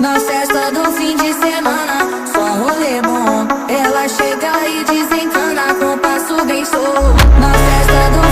Na festa do fim de semana, só rolê bom. Ela chega e desencana com passo bem show. Na festa do